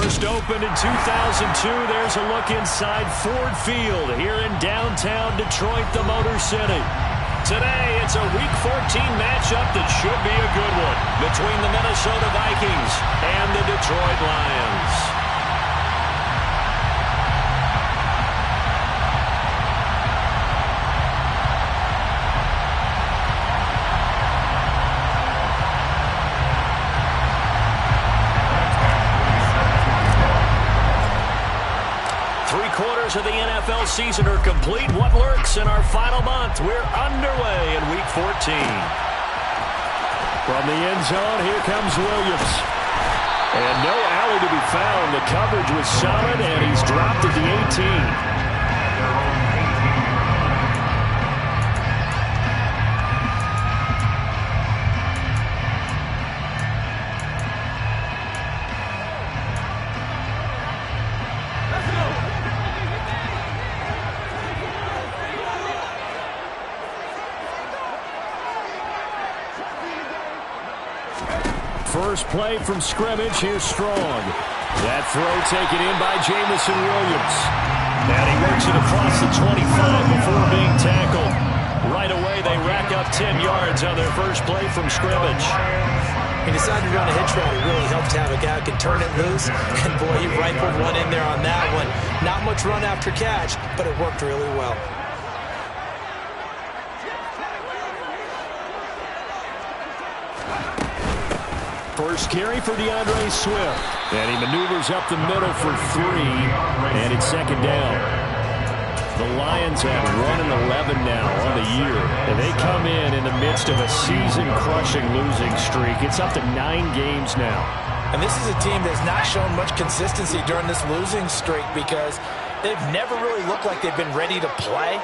First opened in 2002. There's a look inside Ford Field here in downtown Detroit, the Motor City. Today, it's a Week 14 matchup that should be a good one between the Minnesota Vikings and the Detroit Lions. Of the NFL season are complete. What lurks in our final month? We're underway in Week 14. From the end zone, here comes Williams. And no alley to be found. The coverage was solid, and he's dropped at the 18. First play from scrimmage. Here's Strong. That throw taken in by Jameson Williams. And he works it across the 25 before being tackled. Right away, they rack up 10 yards on their first play from scrimmage. He decided to run a hitch route. It really helped to have a guy who can turn it loose. And, boy, he rifled one in there on that one. Not much run after catch, but it worked really well. First carry for DeAndre Swift. And he maneuvers up the middle for 3. And it's second down. The Lions have 1-11 now on the year. And they come in the midst of a season-crushing losing streak. It's up to 9 games now. And this is a team that's not shown much consistency during this losing streak because they've never really looked like they've been ready to play.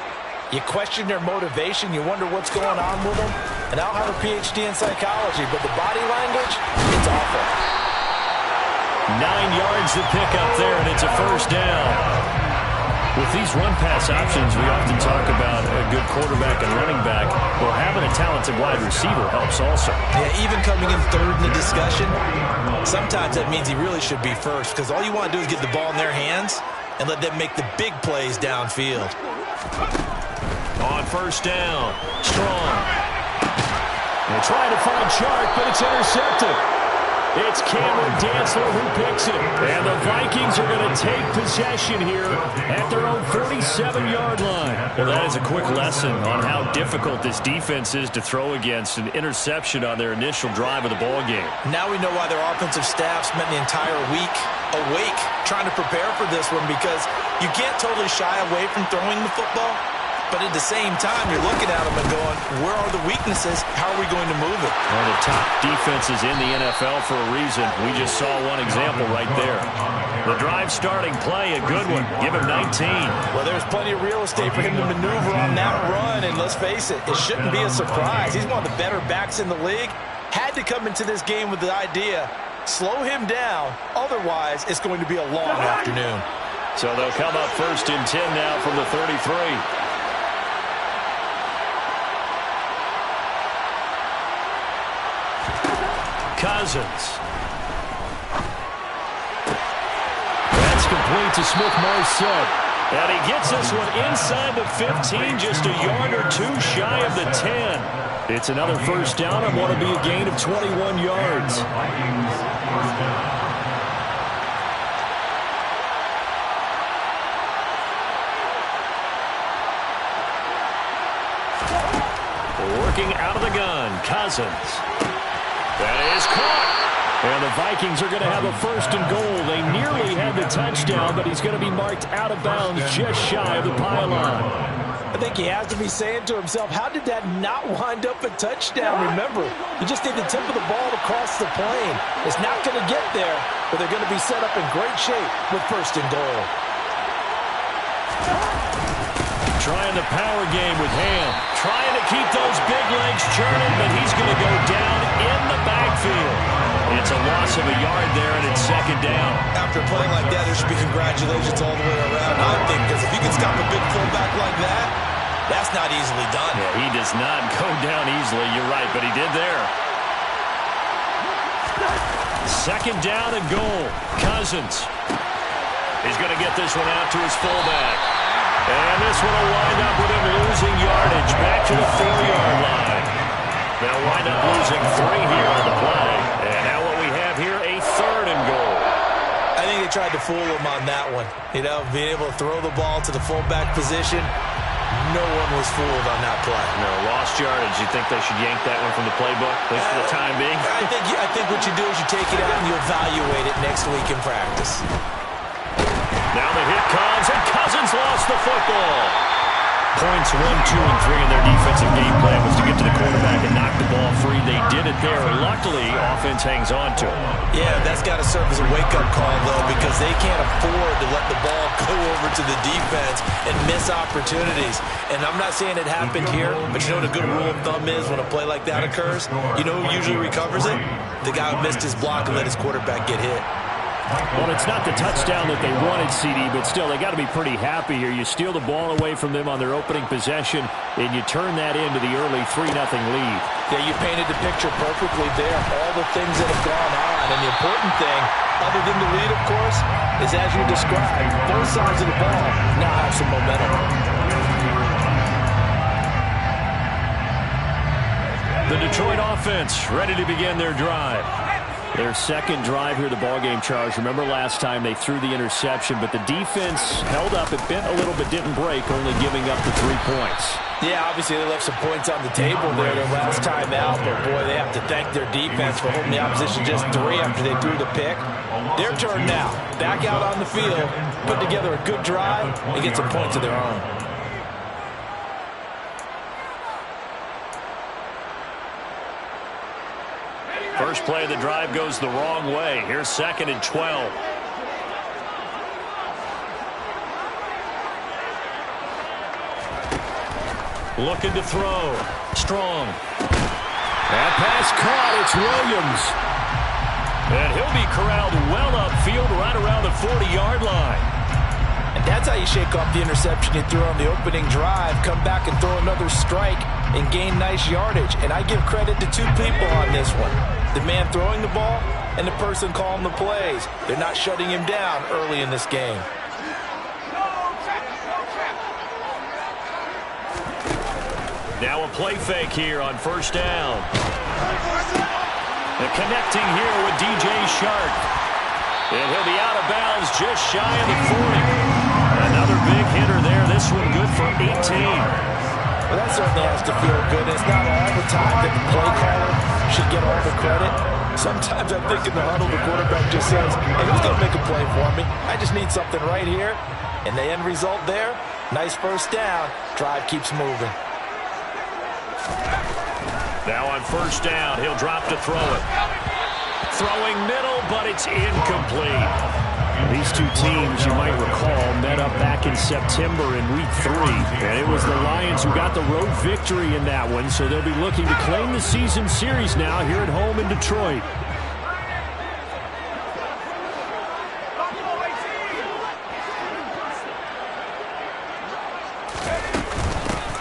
You question their motivation. You wonder what's going on with them. And I don't have a PhD in psychology, but the body language, it's awful. 9 yards to pick up there, and it's a first down. With these run-pass options, we often talk about a good quarterback and running back. Well, having a talented wide receiver helps also. Yeah, even coming in third in the discussion, sometimes that means he really should be first because all you want to do is get the ball in their hands and let them make the big plays downfield. On first down, Strong. They're trying to find Chark, but it's intercepted. It's Cameron Dantzler who picks it. And the Vikings are going to take possession here at their own 47-yard line. Well, that is a quick lesson on how difficult this defense is to throw against an interception on their initial drive of the ball game. Now we know why their offensive staff spent the entire week awake trying to prepare for this one because you can't totally shy away from throwing the football. But at the same time, you're looking at them and going, where are the weaknesses? How are we going to move it? One of the top defenses in the NFL for a reason. We just saw one example right there. The drive starting play, a good one. Give him 19. Well, there's plenty of real estate for him to maneuver on that run. And let's face it, it shouldn't be a surprise. He's one of the better backs in the league. Had to come into this game with the idea, slow him down. Otherwise, it's going to be a long afternoon. So they'll come up first and 10 now from the 33. Cousins. That's complete to Smith-Marsette. And he gets this one inside the 15, just a yard or two shy of the 10. It's another first down and want to be a gain of 21 yards. Working out of the gun, Cousins. That is caught. And the Vikings are going to have a first and goal. They nearly had the touchdown, but he's going to be marked out of bounds just shy of the pylon. I think he has to be saying to himself, how did that not wind up a touchdown? Remember, he just did the tip of the ball across the plane. It's not going to get there, but they're going to be set up in great shape with first and goal. Trying the power game with Ham. Trying to keep those big legs churning, but he's going to go down in the backfield. It's a loss of a yard there, and it's second down. After playing like that, there should be congratulations all the way around, I think, because if you can stop a big fullback like that, that's not easily done. Yeah, he does not go down easily. You're right, but he did there. Second down and goal. Cousins. He's going to get this one out to his fullback. And this one will wind up with him losing yardage back to the 4-yard line. They'll wind up losing 3 here on the play. And now what we have here, a 3rd and goal. I think they tried to fool him on that one. You know, being able to throw the ball to the fullback position. No one was fooled on that play. No, lost yardage. You think they should yank that one from the playbook, at least for the time being? I think what you do is you take it out and you evaluate it next week in practice. Now the hit comes, and Cousins lost the football. Points 1, 2, and 3 in their defensive game plan was to get to the quarterback and knock the ball free. They did it there. Luckily, offense hangs on to it. Yeah, that's got to serve as a wake-up call, though, because they can't afford to let the ball go over to the defense and miss opportunities. And I'm not saying it happened here, but you know what a good rule of thumb is when a play like that occurs? You know who usually recovers it? The guy who missed his block and let his quarterback get hit. Well, it's not the touchdown that they wanted, CD, but still, they got to be pretty happy here. You steal the ball away from them on their opening possession, and you turn that into the early 3-0 lead. Yeah, you painted the picture perfectly there. All the things that have gone on, and the important thing, other than the lead, of course, is as you described, both sides of the ball now have some momentum. The Detroit offense ready to begin their drive. Their second drive here, the ballgame, Charles. Remember last time they threw the interception, but the defense held up. It bent a little but didn't break, only giving up the 3 points. Yeah, obviously they left some points on the table there their last time out, but boy, they have to thank their defense for holding the opposition just 3 after they threw the pick. Their turn now. Back out on the field, put together a good drive, and get some points of their own. First play of the drive goes the wrong way. Here's 2nd and 12. Looking to throw. Strong. That pass caught. It's Williams. And he'll be corralled well upfield right around the 40-yard line. And that's how you shake off the interception you threw on the opening drive, come back and throw another strike and gain nice yardage. And I give credit to 2 people on this one. The man throwing the ball and the person calling the plays. They're not shutting him down early in this game. Now a play fake here on 1st down. And connecting here with DJ Shark. And he'll be out of bounds just shy of the 40. Another big hitter there. This one good for 18. Well, that certainly has to feel good. It's not all the time that the play caller should get all the credit. Sometimes I think in the huddle, the quarterback just says, hey, who's going to make a play for me? I just need something right here. And the end result there, nice 1st down. Drive keeps moving. Now on 1st down, he'll drop to throw it. Throwing middle, but it's incomplete. These 2 teams, you might recall, met up back in September in Week 3. And it was the Lions who got the road victory in that one, so they'll be looking to claim the season series now here at home in Detroit.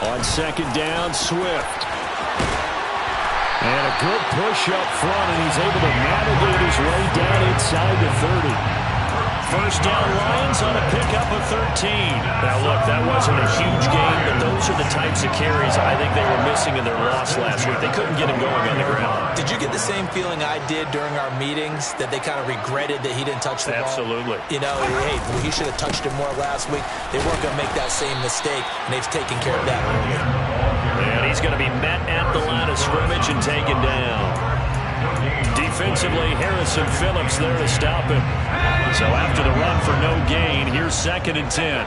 On 2nd down, Swift. And a good push up front, and he's able to navigate his way down inside the 30. 1st down, Lions on a pickup of 13. Now, look, that wasn't a huge game, but those are the types of carries I think they were missing in their loss last week. They couldn't get him going on the ground. Did you get the same feeling I did during our meetings, that they kind of regretted that he didn't touch the ball? Absolutely. You know, hey, he should have touched it more last week. They weren't going to make that same mistake, and they've taken care of that early. And he's going to be met at the line of scrimmage and taken down. Defensively, Harrison Phillips there to stop him. So after the run for no gain, here's 2nd and 10.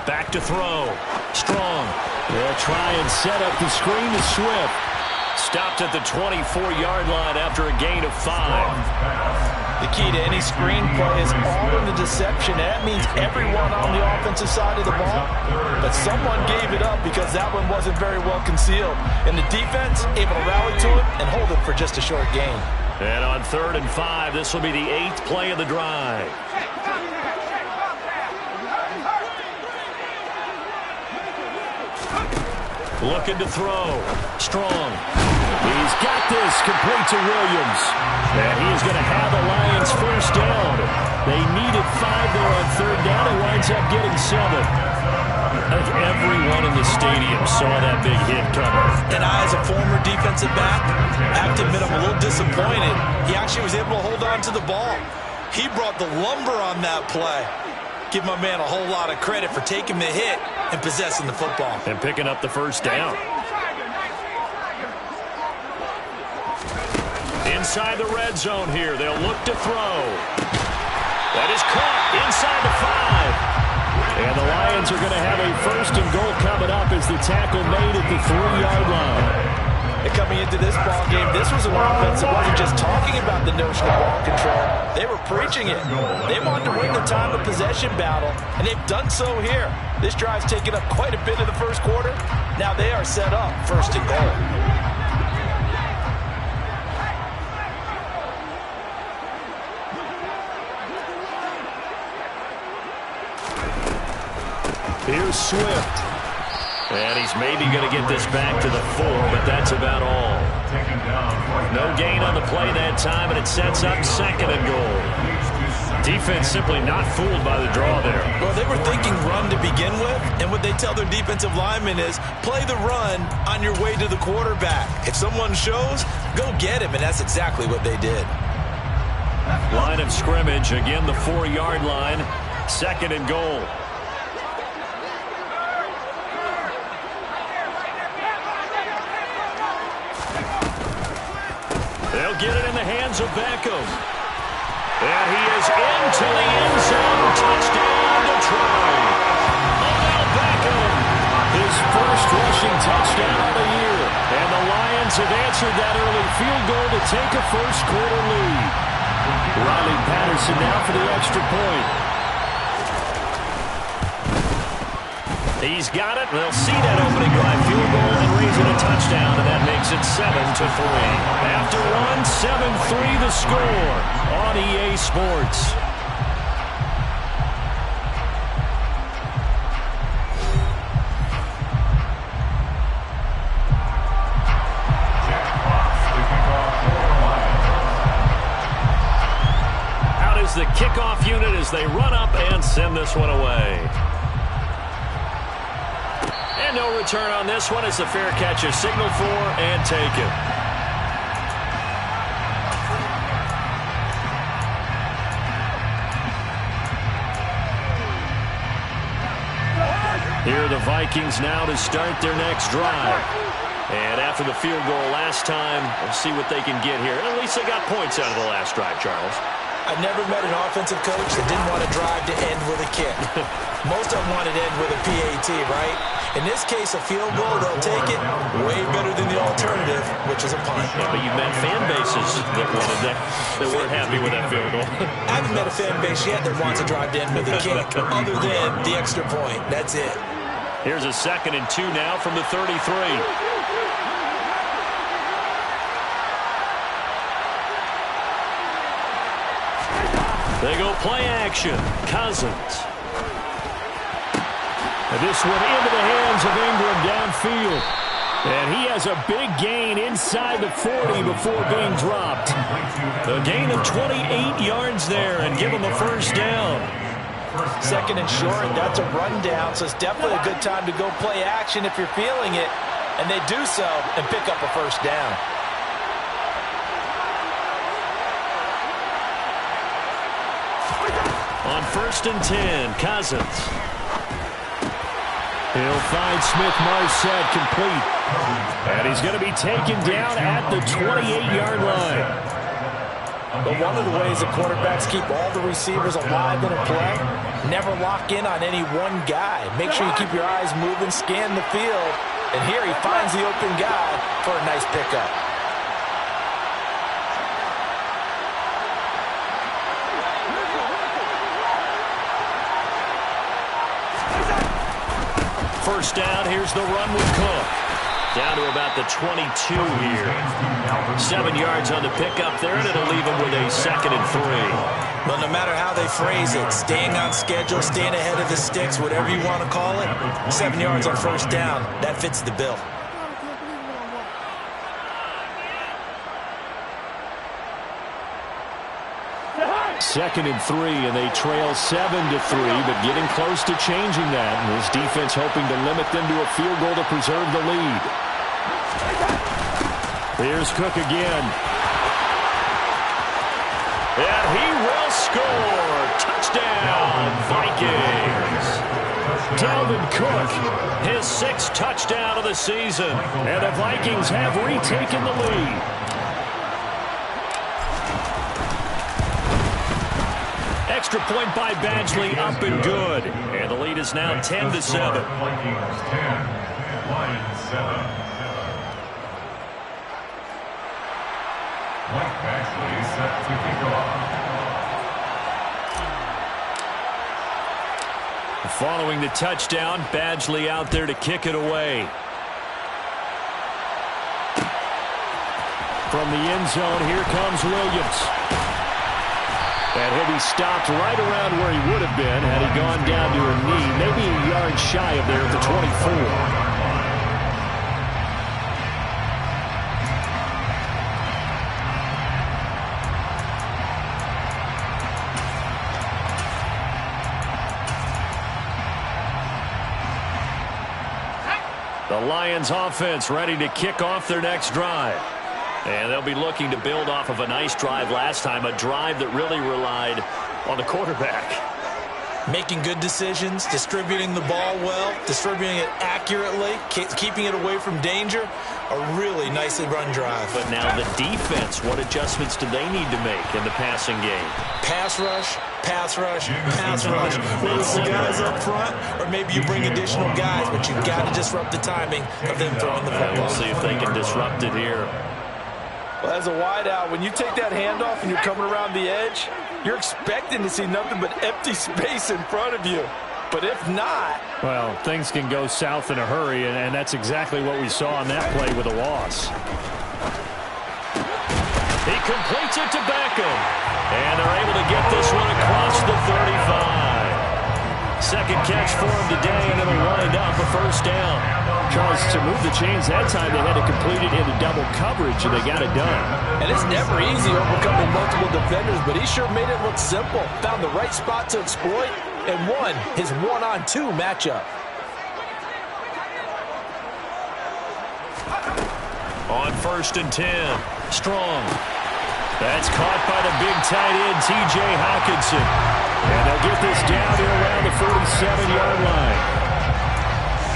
Back to throw. Strong. They'll try and set up the screen to Swift. Stopped at the 24-yard line after a gain of 5. The key to any screen play is all in the deception. That means everyone on the offensive side of the ball. But someone gave it up because that one wasn't very well concealed. And the defense able to rally to it and hold it for just a short gain. And on 3rd and 5, this will be the 8th play of the drive. Looking to throw. Strong. He's got this complete to Williams. And he is going to have the Lions first down. They needed 5 there on 3rd down. He winds up getting 7. I think everyone in the stadium saw that big hit coming. And I, as a former defensive back, I have to admit I'm a little disappointed. He actually was able to hold on to the ball. He brought the lumber on that play. Give my man a whole lot of credit for taking the hit and possessing the football. And picking up the first down. Inside the red zone here. They'll look to throw. That is caught inside the 5. And the Lions are going to have a 1st and goal coming up as the tackle made at the 3-yard line. And coming into this ball game, this was an offense that wasn't just talking about the notion of ball control. They were preaching it. They wanted to win the time of possession battle, and they've done so here. This drive's taken up quite a bit of the first quarter. Now they are set up 1st and goal. Here's Swift. And he's maybe going to get this back to the 4, but that's about all. No gain on the play that time, and it sets up 2nd and goal. Defense simply not fooled by the draw there. Well, they were thinking run to begin with, and what they tell their defensive linemen is play the run on your way to the quarterback. If someone shows, go get him, and that's exactly what they did. Line of scrimmage, again the 4-yard line, 2nd and goal. They'll get it in the hands of Beckham. And he is into the end zone. Touchdown, Detroit. Odell Beckham, his first rushing touchdown of the year. And the Lions have answered that early field goal to take a first quarter lead. Riley Patterson now for the extra point. He's got it. They'll see that opening drive field goal and raise it a touchdown, and that makes it 7-3. After one, 7-3 the score on EA Sports. Out is the kickoff unit as they run up and send this one away. No return on this one as the fair catch is signaled for and taken. Here are the Vikings now to start their next drive. And after the field goal last time, we'll see what they can get here. At least they got points out of the last drive, Charles. I've never met an offensive coach that didn't want to drive to end with a kick. Most of them wanted to end with a PAT, right? In this case, a field goal, they'll take it way better than the alternative, which is a punt. Yeah, but you've met fan bases that wanted that weren't happy with that field goal. I haven't met a fan base yet that wants to drive to end with a kick, other than the extra point. That's it. Here's a 2nd and 2 now from the 33. They go play action. Cousins. And this one into the hands of Ingram downfield. And he has a big gain inside the 40 before being dropped. A gain of 28 yards there and give him a first down. 2nd and short, that's a rundown, so it's definitely a good time to go play action if you're feeling it. And they do so and pick up a first down. On 1st and 10, Cousins. He'll find Smith-Marsette complete. And he's going to be taken down at the 28-yard line. But one of the ways that quarterbacks keep all the receivers alive in a play, never lock in on any one guy. Make sure you keep your eyes moving, scan the field. And here he finds the open guy for a nice pickup. First down, here's the run with Cook. Down to about the 22 here. 7 yards on the pickup there, and it'll leave them with a 2nd and 3. Well, no matter how they phrase it, staying on schedule, staying ahead of the sticks, whatever you want to call it, 7 yards on 1st down, that fits the bill. Second and 3, and they trail 7-3, but getting close to changing that. And his defense hoping to limit them to a field goal to preserve the lead. Here's Cook again. And he will score. Touchdown, Vikings. Dalvin Cook, his 6th touchdown of the season. And the Vikings have retaken the lead. Extra point by Badgley, up and good. And the lead is now 10-7. Vikings 10, Lions 7. Mike Badgley set to kick off. Following the touchdown, Badgley out there to kick it away. From the end zone, here comes Williams. And he'll be stopped right around where he would have been had he gone down to a knee, maybe a yard shy of there at the 24. The Lions offense ready to kick off their next drive. And they'll be looking to build off of a nice drive last time, a drive that really relied on the quarterback. Making good decisions, distributing the ball well, distributing it accurately, keeping it away from danger. A really nicely run drive. But now the defense, what adjustments do they need to make in the passing game? Pass rush, pass rush, pass rush. Whether it's the guys up front or maybe you bring additional guys, but you've got to disrupt the timing of them throwing the football. We'll see if they can disrupt it here. Well, as a wideout, when you take that handoff and you're coming around the edge, you're expecting to see nothing but empty space in front of you. But if not... Well, things can go south in a hurry, and that's exactly what we saw on that play with a loss. He completes it to Beckham. And they're able to get this one across the 35. Second catch for him today, and it'll wind up a 1st down. Charles, to move the chains that time, they had to complete it into double coverage, and they got it done. And it's never easy overcoming multiple defenders, but he sure made it look simple. Found the right spot to exploit and won his 1-on-2 matchup. On 1st and 10, Strong. That's caught by the big tight end, T.J. Hockenson. And they'll get this down to around the 47-yard line.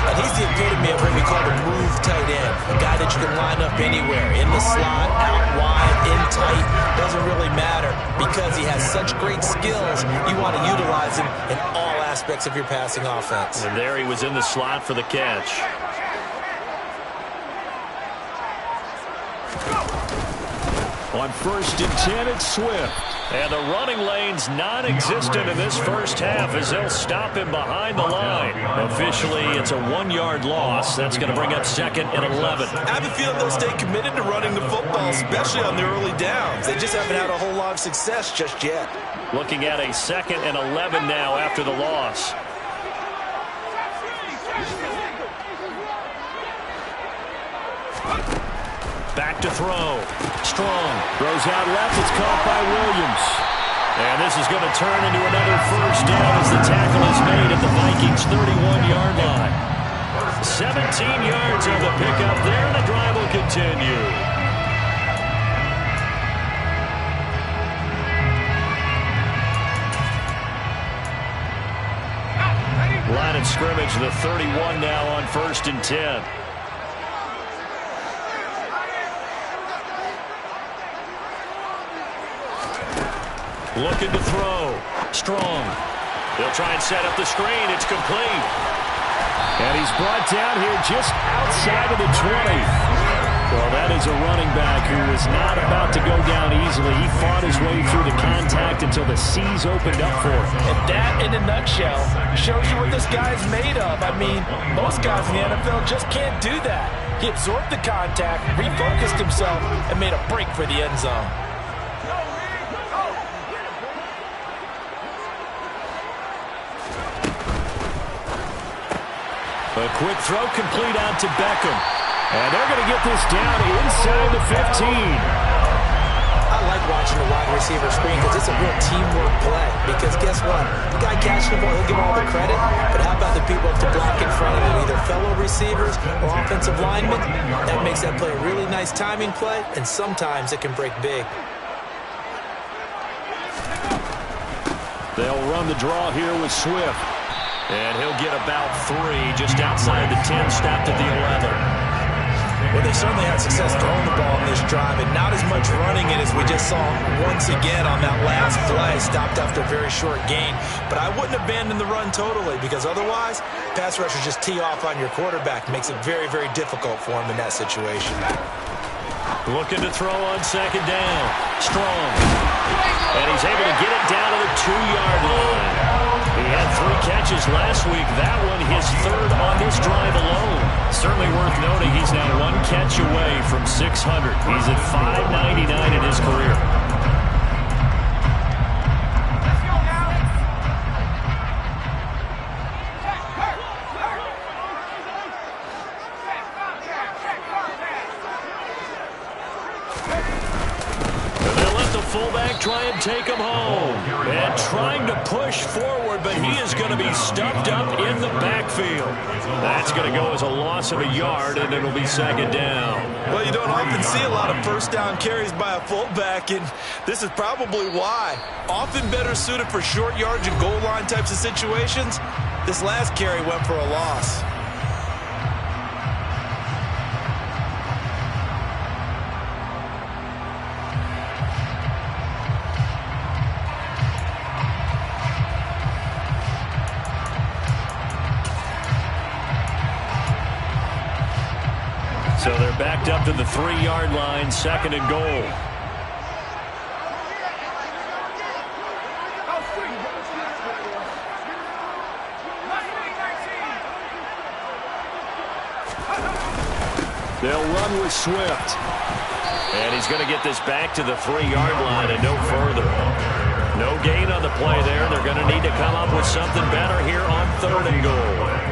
And he's the epitome of what we call the move tight end. A guy that you can line up anywhere, in the slot, out wide, in tight. Doesn't really matter because he has such great skills. You want to utilize him in all aspects of your passing offense. And there he was in the slot for the catch. On 1st and 10, it's Swift. And the running lane's non-existent in this first half as they'll stop him behind the line. Officially, it's a 1-yard loss. That's going to bring up 2nd and 11. I have a feeling they'll stay committed to running the football, especially on the early downs. They just haven't had a whole lot of success just yet. Looking at a 2nd and 11 now after the loss. Back to throw. Strong throws out left. It's caught by Williams. And this is going to turn into another 1st down as the tackle is made at the Vikings' 31-yard line. 17 yards on the pickup there, and the drive will continue. Line of scrimmage, the 31 now on 1st and 10. Looking to throw. Strong. They'll try and set up the screen. It's complete. And he's brought down here just outside of the 20. Well, that is a running back who was not about to go down easily. He fought his way through the contact until the seas opened up for him. And that, in a nutshell, shows you what this guy's made of. I mean, most guys in the NFL just can't do that. He absorbed the contact, refocused himself, and made a break for the end zone. A quick throw complete out to Beckham. And they're going to get this down inside the 15. I like watching the wide receiver screen because it's a real teamwork play. Because guess what? The guy catching the ball, he'll get all the credit. But how about the people up to block in front of him, either fellow receivers or offensive linemen? That makes that play a really nice timing play, and sometimes it can break big. They'll run the draw here with Swift. And he'll get about 3 just outside the 10, stopped at the 11. Well, they certainly had success throwing the ball in this drive, and not as much running it as we just saw once again on that last play. Stopped after a very short gain. But I wouldn't abandon the run totally, because otherwise, pass rushers just tee off on your quarterback. It makes it very, very difficult for him in that situation. Looking to throw on second down. Strong. And he's able to get it down to the 2-yard line. He had 3 catches last week. That one his 3rd on this drive alone. Certainly worth noting he's now 1 catch away from 600. He's at 599 in his career. Fullback try and take him home. And trying to push forward, but he is going to be stuffed up in the backfield. That's going to go as a loss of a yard, and it'll be second down. Well, you don't often see a lot of first down carries by a fullback, and this is probably why. Often better suited for short yards and goal line types of situations. This last carry went for a loss. So they're backed up to the 3-yard line, 2nd and goal. They'll run with Swift. And he's going to get this back to the 3-yard line and no further. No gain on the play there. They're going to need to come up with something better here on 3rd and goal.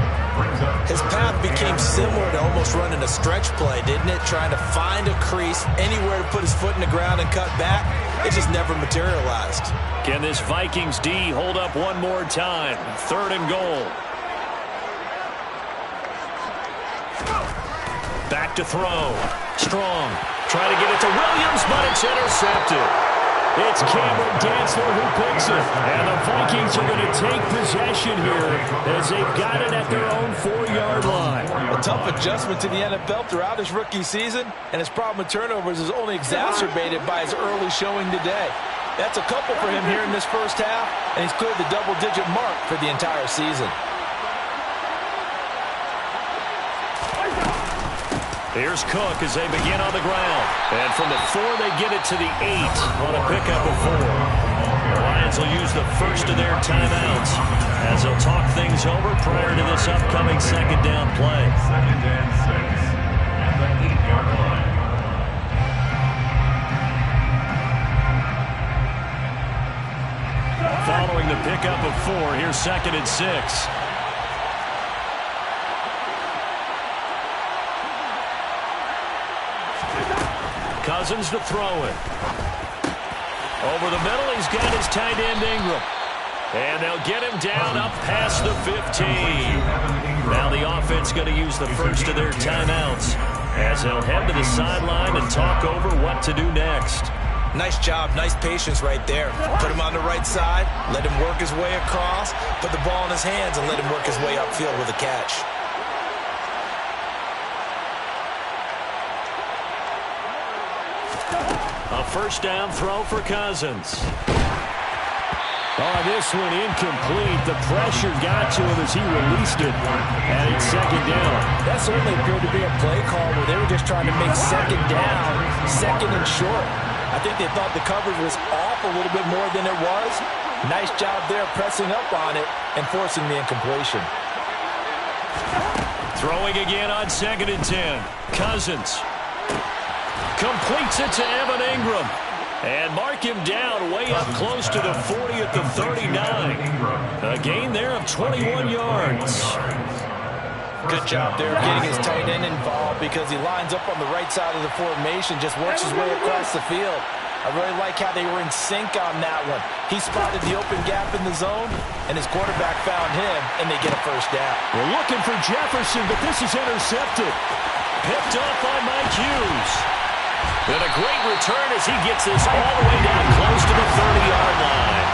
His path became similar to almost running a stretch play, didn't it? Trying to find a crease, anywhere to put his foot in the ground and cut back. It just never materialized. Can this Vikings D hold up one more time? 3rd and goal. Back to throw. Strong. Trying to get it to Williams, but it's intercepted. It's Cameron Dantzler who picks it. And the Vikings are going to take possession here as they've got it at their own 4-yard line. A tough adjustment to the NFL throughout his rookie season, and his problem with turnovers is only exacerbated by his early showing today. That's a couple for him here in this first half, and he's cleared the double-digit mark for the entire season. Here's Cook as they begin on the ground. And from the 4, they get it to the 8 on a pickup of 4. The Lions will use the first of their timeouts as they'll talk things over prior to this upcoming second down play. 2nd and 6 at the 8-yard line. Following the pickup of 4, here's 2nd and 6. Cousins to throw it. Over the middle, he's got his tight end Ingram. And they'll get him down up past the 15. Now the offense going to use the first of their timeouts as they'll head to the sideline and talk over what to do next. Nice job, nice patience right there. Put him on the right side, let him work his way across, put the ball in his hands, and let him work his way upfield with a catch. A first down throw for Cousins. Oh, this one incomplete. The pressure got to him as he released it. And it's 2nd down. That certainly appeared to be a play call where they were just trying to make 2nd down, 2nd and short. I think they thought the coverage was off a little bit more than it was. Nice job there pressing up on it and forcing the incompletion. Throwing again on 2nd and 10. Cousins completes it to Evan Ingram. And mark him down way up close to the 40 at the 39. A gain there of 21 yards. Good job there getting his tight end involved because he lines up on the right side of the formation, just works his way across the field. I really like how they were in sync on that one. He spotted the open gap in the zone, and his quarterback found him, and they get a first down. We're looking for Jefferson, but this is intercepted. Picked up by Mike Hughes. And a great return as he gets this all the way down close to the 30-yard line.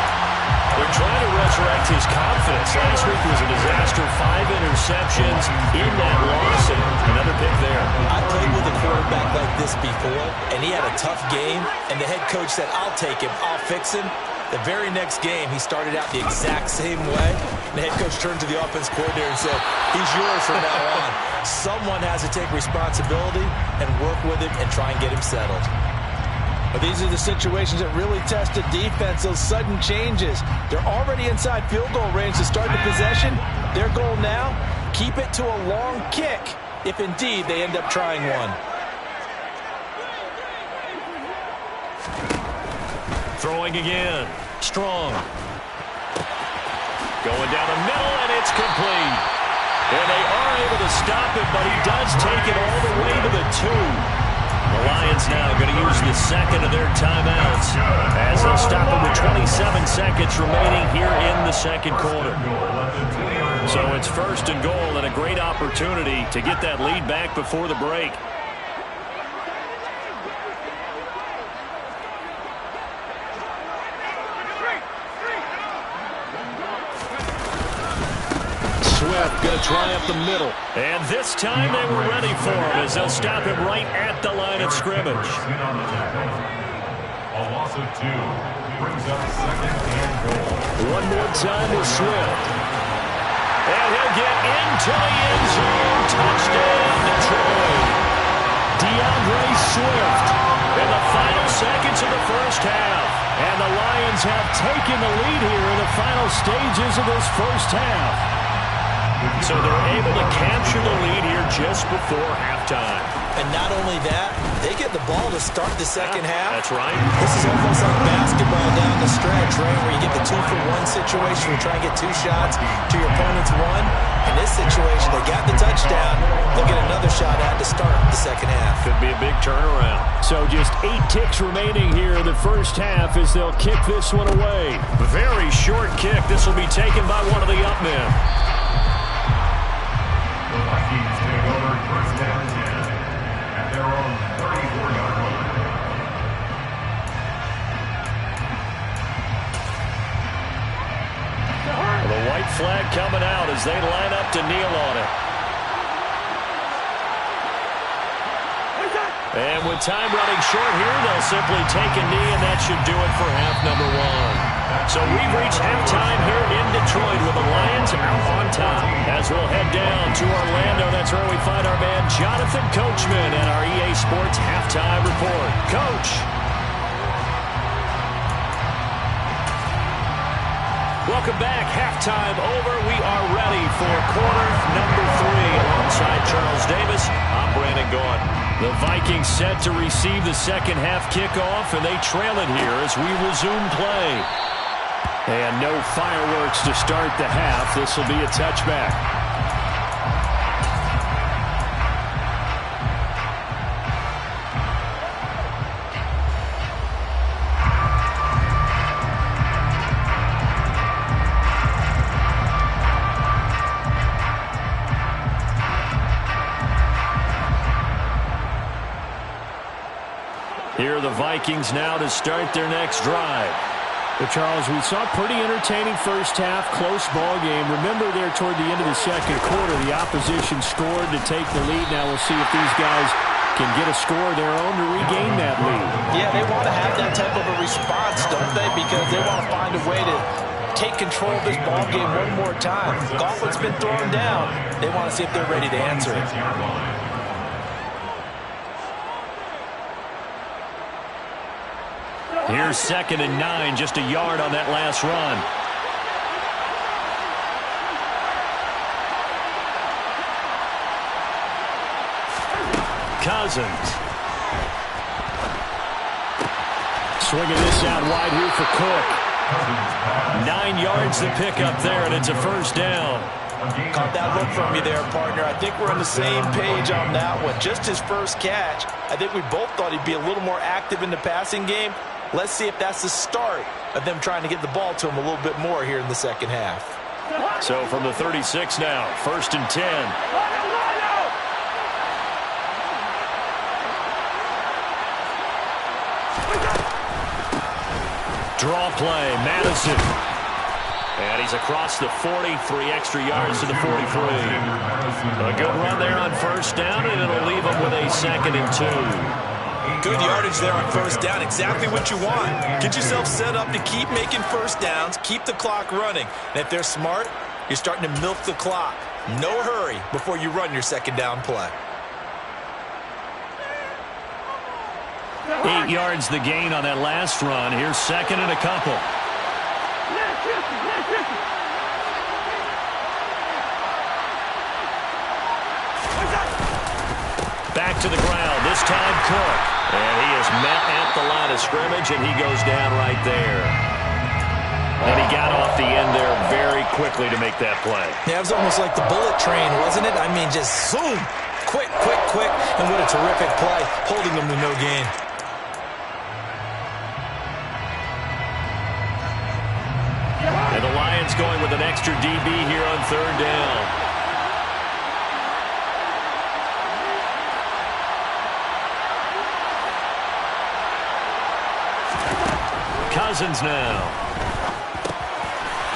They're trying to resurrect his confidence. Last week was a disaster. 5 interceptions in that loss, and another pick there. I played with a quarterback like this before, and he had a tough game, and the head coach said, I'll take him, I'll fix him. The very next game, he started out the exact same way. The head coach turned to the offense coordinator and said, he's yours from now on. Someone has to take responsibility and work with him and try and get him settled. But these are the situations that really test the defense, those sudden changes. They're already inside field goal range to start the possession. Their goal now, keep it to a long kick, if indeed they end up trying one. Throwing again. Strong. Going down the middle, and it's complete. And they are able to stop it, but he does take it all the way to the 2. The Lions now going to use the second of their timeouts as they'll stop it with 27 seconds remaining here in the second quarter. So it's 1st and goal and a great opportunity to get that lead back before the break. Swift going to try up the middle. And this time they were ready for him as they'll stop him right at the line of scrimmage. A loss of 2 brings up 2nd and goal. One more time with Swift. And he'll get into the end zone. Touchdown, Detroit. DeAndre Swift in the final seconds of the first half. And the Lions have taken the lead here in the final stages of this first half. So they're able to capture the lead here just before halftime. And not only that, they get the ball to start the second half. That's right. This is almost like basketball down the stretch, right, where you get the 2-for-1 situation. You try and get 2 shots to your opponent's 1. In this situation, they got the touchdown. They'll get another shot at to start the second half. Could be a big turnaround. So just 8 ticks remaining here in the first half as they'll kick this one away. Very short kick. This will be taken by one of the up men. The Vikings take over 1st and 10 at their own 34-yard line. The white flag coming out as they line up to kneel on it. And with time running short here, they'll simply take a knee, and that should do it for half number 1. So we've reached halftime here in Detroit with the Lions out on top. As we'll head down to Orlando, that's where we find our man Jonathan Coachman at our EA Sports Halftime Report. Coach. Welcome back. Halftime over. We are ready for quarter number 3. Alongside Charles Davis, I'm Brandon Gaudin. The Vikings set to receive the second half kickoff, and they trail it here as we resume play. And no fireworks to start the half. This will be a touchback. Here are the Vikings now to start their next drive. Well, Charles, we saw a pretty entertaining first half, close ball game. Remember there toward the end of the second quarter, the opposition scored to take the lead. Now we'll see if these guys can get a score of their own to regain that lead. Yeah, they want to have that type of a response, don't they? Because they want to find a way to take control of this ball game one more time. Gauntlet's been thrown down. They want to see if they're ready to answer it. Here's 2nd and 9, just a yard on that last run. Cousins. Swinging this out wide here for Cook. 9 yards to pick up there, and it's a first down. Caught that look from you there, partner. I think we're on the same page on that one. Just his first catch, I think we both thought he'd be a little more active in the passing game. Let's see if that's the start of them trying to get the ball to him a little bit more here in the second half. So from the 36 now, 1st and 10. Draw play, Madison. And he's across the 40, 3 extra yards to the 43. A good run there on first down, and it'll leave him with a 2nd and 2. Good yardage there on first down. Exactly what you want. Get yourself set up to keep making first downs, keep the clock running. And if they're smart, you're starting to milk the clock. No hurry before you run your second down play. 8 yards the gain on that last run. Here's 2nd and a couple. Back to the ground. This time Cook. And he is met at the line of scrimmage, and he goes down right there. And he got off the end there very quickly to make that play. Yeah, it was almost like the bullet train, wasn't it? I mean, just zoom. Quick, quick, quick. And what a terrific play, holding them to no gain. And the Lions going with an extra DB here on 3rd down. Cousins now.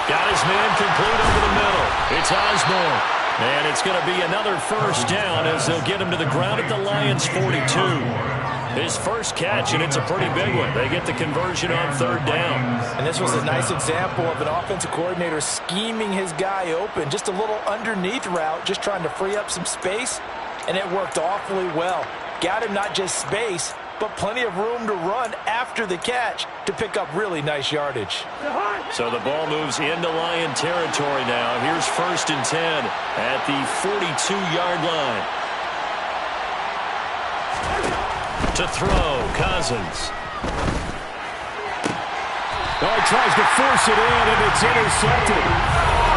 Got his man complete over the middle. It's Osborne. And it's going to be another first down as they'll get him to the ground at the Lions' 42. His first catch, and it's a pretty big one. They get the conversion on 3rd down. And this was a nice example of an offensive coordinator scheming his guy open. Just a little underneath route, just trying to free up some space, and it worked awfully well. Got him not just space, but plenty of room to run after the catch to pick up really nice yardage. So the ball moves into Lion territory now. Here's 1st and 10 at the 42-yard line. To throw, Cousins. Oh, he tries to force it in, and it's intercepted.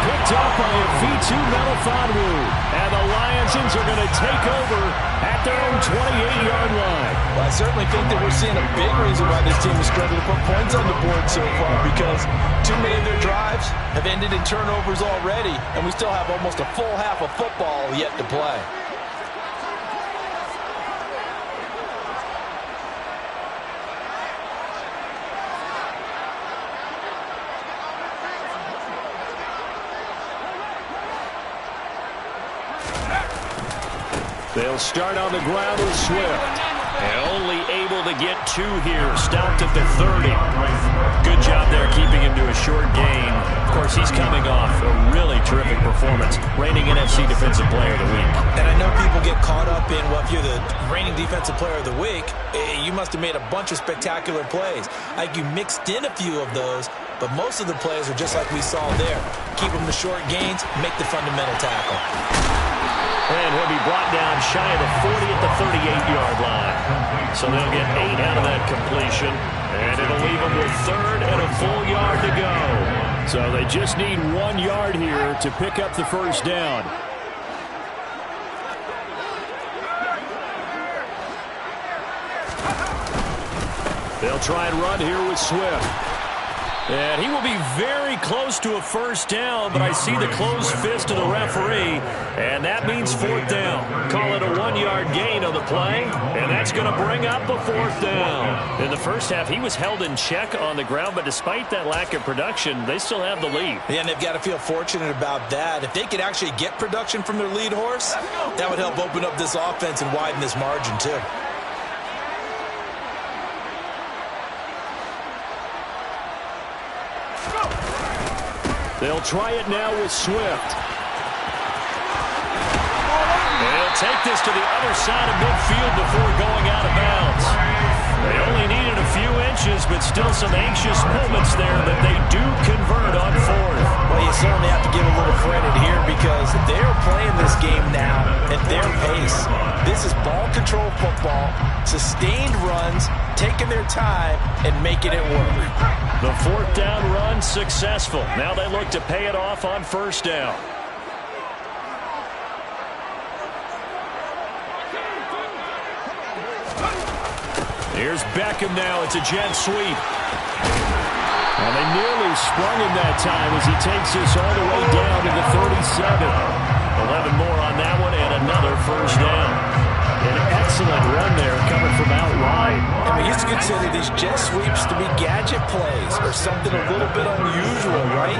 Picked up by a V2 Melifonwu. And the Lions are going to take over at their own 28-yard line. Well, I certainly think that we're seeing a big reason why this team is struggling to put points on the board so far, because too many of their drives have ended in turnovers already, and we still have almost a full half of football yet to play. They'll start on the ground with Swift. And only able to get 2 here. Stopped at the 30. Good job there keeping him to a short gain. Of course, he's coming off a really terrific performance. Reigning NFC Defensive Player of the Week. And I know people get caught up in, well, if you're the reigning Defensive Player of the Week, you must have made a bunch of spectacular plays. Like you mixed in a few of those, but most of the plays are just like we saw there. Keep them to short gains, make the fundamental tackle. And he'll be brought down shy of the 40 at the 38-yard line. So they'll get 8 out of that completion. And it'll leave them with 3rd and a full yard to go. So they just need 1 yard here to pick up the first down. They'll try and run here with Swift. And he will be very close to a first down, but I see the closed fist of the referee, and that means 4th down. Call it a 1-yard gain on the play, and that's going to bring up a 4th down. In the first half, he was held in check on the ground, but despite that lack of production, they still have the lead. Yeah, and they've got to feel fortunate about that. If they could actually get production from their lead horse, that would help open up this offense and widen this margin too. They'll try it now with Swift. They'll take this to the other side of midfield before going out of bounds. They only needed a few inches, but still some anxious moments there, but they do convert on 4th. Well, you certainly have to give a little credit here because they're playing this game now at their pace. This is ball control. control football, sustained runs, taking their time, and making it work. The fourth down run successful. Now they look to pay it off on first down. Here's Beckham now. It's a jet sweep. And they nearly sprung him that time as he takes this all the way down to the 37. 11 more on that one and another first down. An excellent run there coming from out wide. And we used to consider these jet sweeps to be gadget plays or something a little bit unusual, right?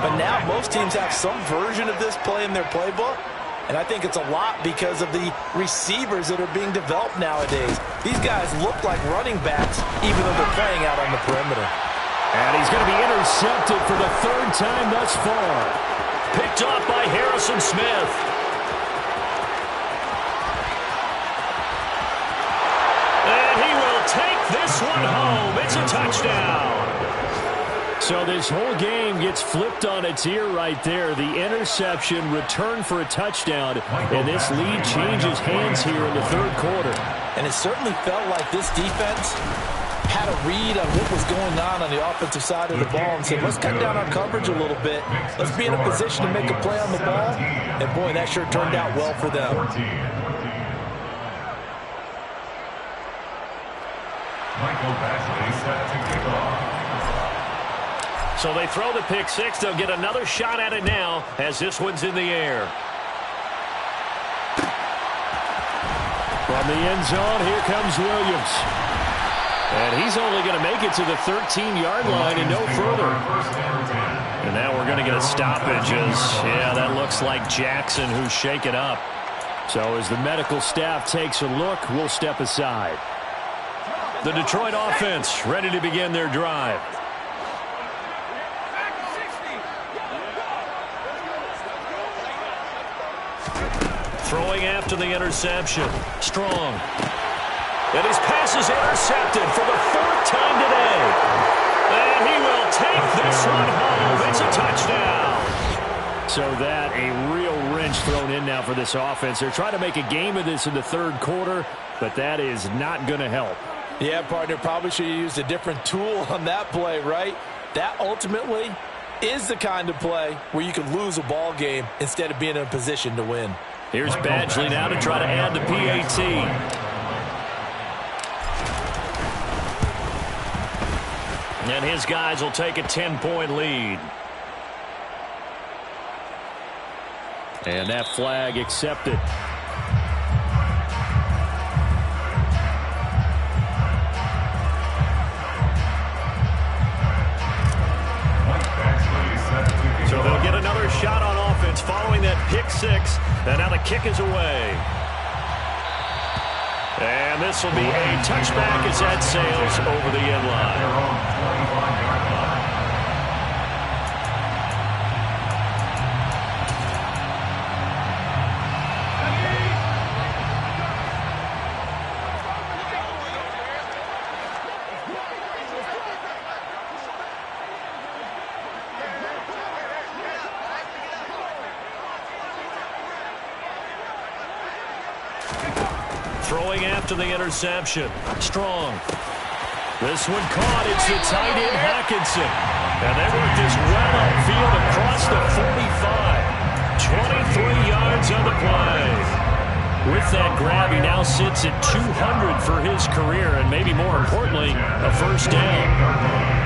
But now most teams have some version of this play in their playbook. And I think it's a lot because of the receivers that are being developed nowadays. These guys look like running backs even though they're playing out on the perimeter. And he's going to be intercepted for the third time thus far. Picked off by Harrison Smith. And he will take this one home. It's a touchdown. So this whole game gets flipped on its ear right there. The interception, return for a touchdown, and this lead changes hands here in the third quarter. And it certainly felt like this defense had a read on what was going on the offensive side of the ball and said, let's cut down our coverage a little bit. Let's be in a position to make a play on the ball. And, boy, that sure turned out well for them. Michael Bashley set to kick off. So they throw the pick six. They'll get another shot at it now as this one's in the air. From the end zone, here comes Williams. And he's only going to make it to the 13-yard line and no further. And now we're going to get a stoppage as, yeah, that looks like Jackson who's shaken up. So as the medical staff takes a look, we'll step aside. The Detroit offense ready to begin their drive. Throwing after the interception. Strong. And his pass is intercepted for the fourth time today. And he will take this one home. It's a touchdown. So that a real wrench thrown in now for this offense. They're trying to make a game of this in the third quarter, but that is not going to help. Yeah, partner, probably should have used a different tool on that play, right? That ultimately is the kind of play where you can lose a ball game instead of being in a position to win. Here's Badgley now to try to add the PAT. And his guys will take a 10-point lead. And that flag accepted. So they'll get another shot on offense following that pick six. And now the kick is away. And this will be a touchback as that sails over the end line. Throwing after the interception. Strong. This one caught. It's the tight end, Hockenson. And they work this well upfield across the 45. 23 yards on the play. With that grab, he now sits at 200 for his career, and maybe more importantly, a first down.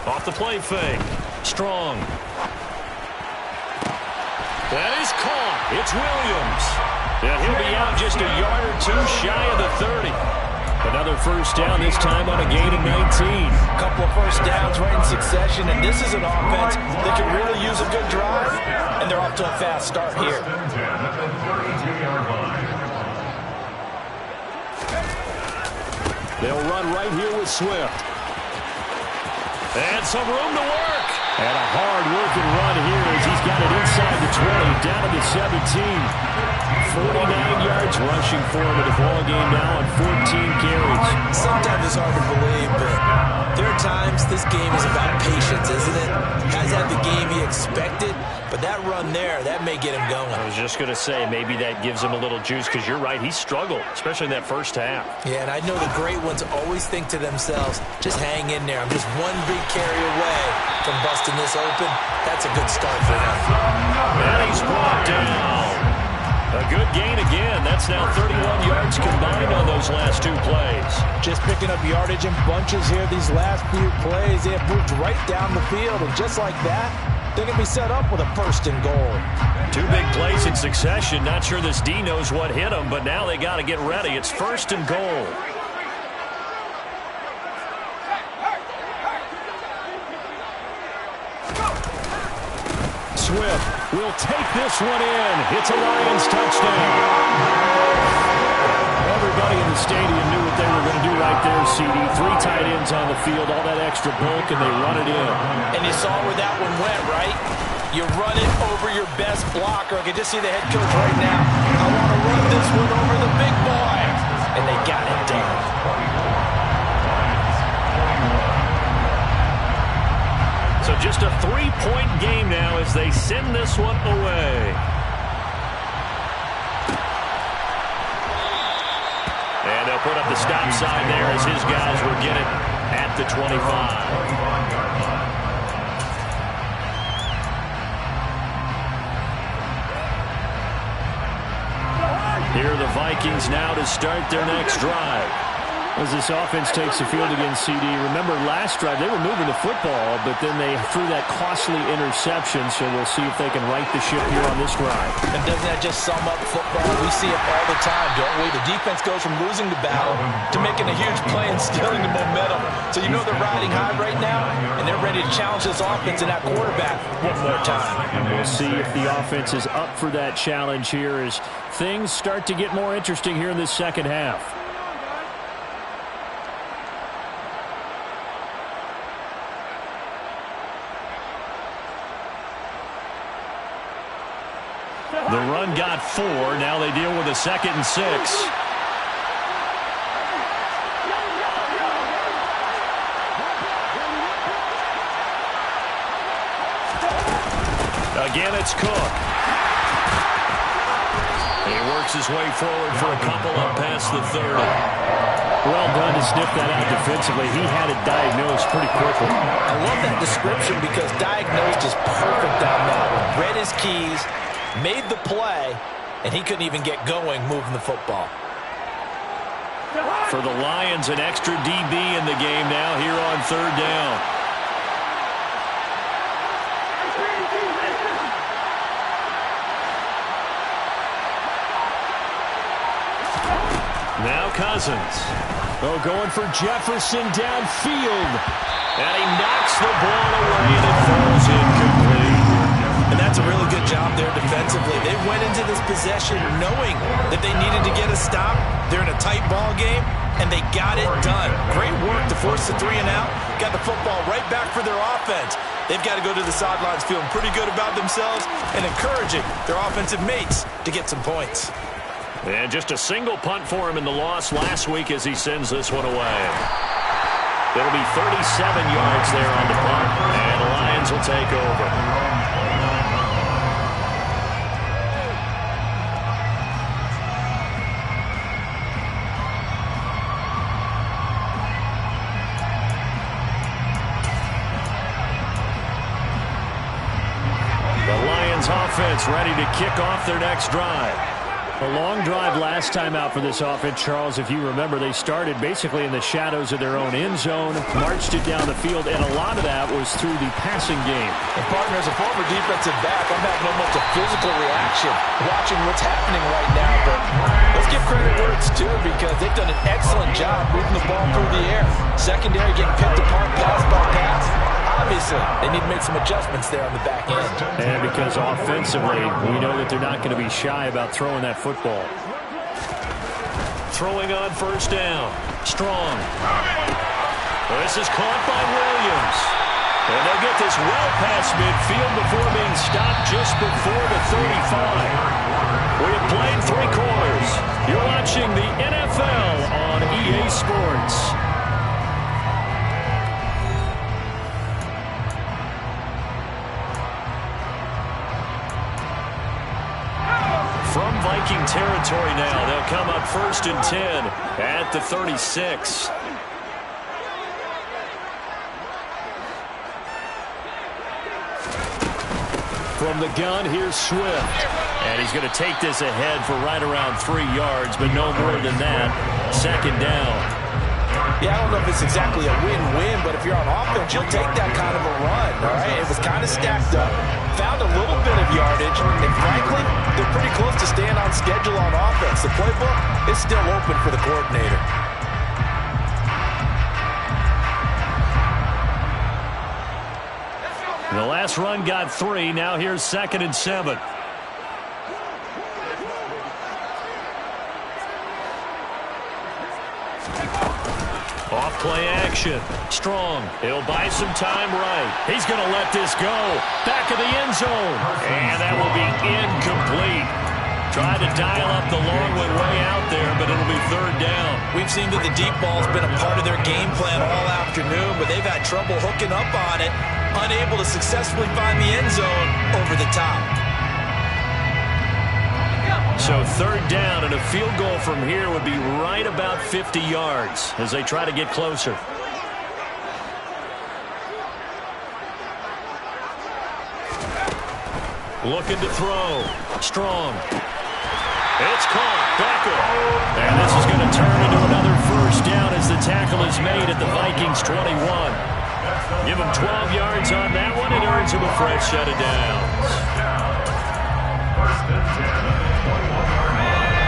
Off the play fake. Strong. That is caught. It's Williams. And he'll be out just a yard or two shy of the 30. Another first down, this time on a gain of 19. A couple of first downs right in succession, and this is an offense that can really use a good drive, and they're off to a fast start here. They'll run right here with Swift. And some room to work. And a hard-working run here as he's got it inside the 20, down to the 17. 49 yards rushing for him in the ballgame now on 14 carries. Sometimes it's hard to believe, but there are times this game is about patience, isn't it? Guys have the game he expected, but that run there, that may get him going. I was just going to say, maybe that gives him a little juice, because you're right, he struggled, especially in that first half. Yeah, and I know the great ones always think to themselves, just hang in there. I'm just one big carry away from busting this open. That's a good start for him. And he's brought down. A good gain again. That's now 31 yards combined on those last two plays. Just picking up yardage in bunches here these last few plays. They have moved right down the field, and just like that, they're going to be set up with a 1st and goal. Two big plays in succession. Not sure this D knows what hit him, but now they got to get ready. It's 1st and goal. Swift will take this one in. It's a Lions touchdown. Everybody in the stadium knew what they were going to do right there, CD. 3 tight ends on the field, all that extra bulk, and they run it in. And you saw where that one went, right? You run it over your best blocker. I can just see the head coach right now. I want to run this one over the big boy. And they got it done. So just a 3-point game now as they send this one away. And they'll put up the stop sign there as his guys will get it at the 25. Here are the Vikings now to start their next drive. As this offense takes the field against CD, remember last drive they were moving the football, but then they threw that costly interception, so we'll see if they can right the ship here on this drive. And doesn't that just sum up football? We see it all the time, don't we? The defense goes from losing the battle to making a huge play and stealing the momentum. So you know they're riding high right now, and they're ready to challenge this offense and that quarterback one more time. And we'll see if the offense is up for that challenge here as things start to get more interesting here in this second half. The run got 4. Now they deal with a 2nd and 6. Again, it's Cook. He works his way forward for a couple up past the 30. Well done to sniff that out defensively. He had it diagnosed pretty quickly. I love that description because diagnosed is perfect on that one. Read his keys, made the play, and he couldn't even get going moving the football. For the Lions, an extra DB in the game now here on 3rd down. Now Cousins. Oh, going for Jefferson downfield. And he knocks the ball away and it falls incomplete. And that's a really good job there defensively. They went into this possession knowing that they needed to get a stop. They're in a tight ball game, and they got it done. Great work to force the 3 and out. Got the football right back for their offense. They've got to go to the sidelines feeling pretty good about themselves and encouraging their offensive mates to get some points. And just a single punt for him in the loss last week as he sends this one away. It'll be 37 yards there on the punt, and the Lions will take over. Offense ready to kick off their next drive. A long drive last time out for this offense, Charles. If you remember, they started basically in the shadows of their own end zone, marched it down the field, and a lot of that was through the passing game. And partner, as a former defensive back, I'm having almost a physical reaction watching what's happening right now. But let's give credit where it's due because they've done an excellent job moving the ball through the air. Secondary getting picked apart pass by pass. Obviously, they need to make some adjustments there on the back end. And because offensively, we know that they're not going to be shy about throwing that football. Throwing on 1st down. Strong. This is caught by Williams. And they'll get this well past midfield before being stopped just before the 35. We have played 3 quarters. You're watching the NFL on EA Sports. From Viking territory now, they'll come up 1st and 10 at the 36. From the gun, here's Swift. And he's going to take this ahead for right around 3 yards, but no more than that. 2nd down. Yeah, I don't know if it's exactly a win-win, but if you're on offense, you'll take that kind of a run, all right? It was kind of stacked up, found a little bit of yardage, and frankly, they're pretty close to staying on schedule on offense. The playbook is still open for the coordinator. The last run got 3. Now here's 2nd and 7. Off play action. Strong. He'll buy some time right. He's going to let this go. Back of the end zone. And that will be incomplete. Tried to dial up the long one way out there, but it'll be 3rd down. We've seen that the deep ball's been a part of their game plan all afternoon, but they've had trouble hooking up on it, unable to successfully find the end zone over the top. So 3rd down, and a field goal from here would be right about 50 yards as they try to get closer. Looking to throw. Strong. It's caught. Beckham. And this is going to turn into another 1st down as the tackle is made at the Vikings 21. Give him 12 yards on that one. It earns him a fresh set of downs. 1st and 10. 21-yard line.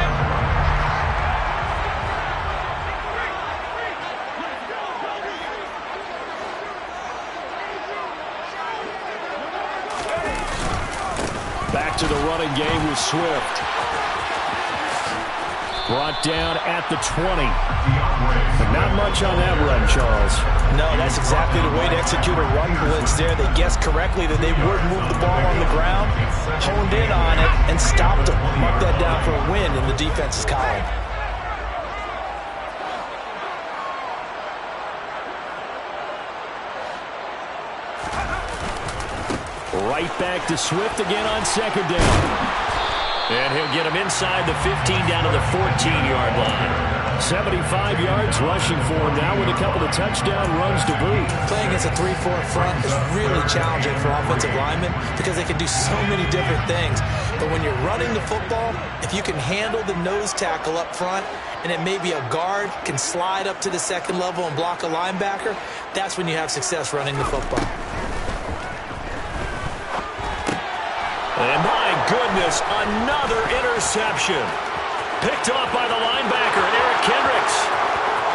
Back to the running game with Swift. Brought down at the 20. But not much on that run, Charles. No, that's exactly the way to execute a run blitz there. They guessed correctly that they would move the ball on the ground, honed in on it, and stopped them. Mark that down for a win in the defense's column. Right back to Swift again on 2nd down. And he'll get him inside the 15 down to the 14-yard line. 75 yards rushing for him now with a couple of touchdown runs to boot. Playing against a 3-4 front is really challenging for offensive linemen because they can do so many different things. But when you're running the football, if you can handle the nose tackle up front and it may be a guard can slide up to the 2nd level and block a linebacker, that's when you have success running the football. And my goodness, another interception. Picked off by the linebacker, Eric Kendricks.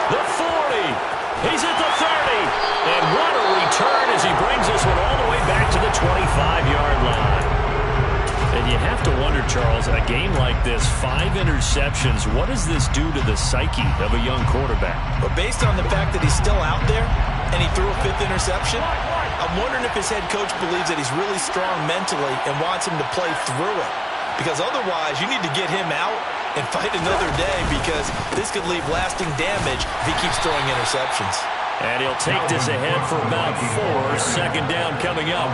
The 40. He's at the 30. And what a return as he brings this one all the way back to the 25-yard line. And you have to wonder, Charles, a game like this, 5 interceptions, what does this do to the psyche of a young quarterback? But based on the fact that he's still out there and he threw a 5th interception, I'm wondering if his head coach believes that he's really strong mentally and wants him to play through it. Because otherwise, you need to get him out and fight another day because this could leave lasting damage if he keeps throwing interceptions. And he'll take this ahead for about 4. 2nd down coming up.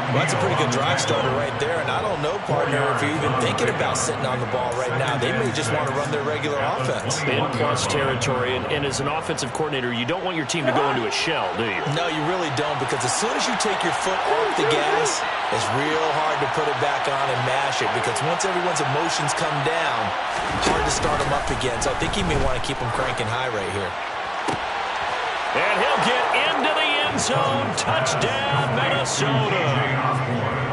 Well, that's a pretty good drive starter right there. And I don't know, partner, if you're even thinking about sitting on the ball right now. They may just want to run their regular offense. In plus territory. And as an offensive coordinator, you don't want your team to go into a shell, do you? No, you really don't. Because as soon as you take your foot off the gas, it's real hard to put it back on and mash it. Because once everyone's emotions come down, hard to start them up again. So I think he may want to keep them cranking high right here. And he'll get into the end zone. Touchdown, Minnesota.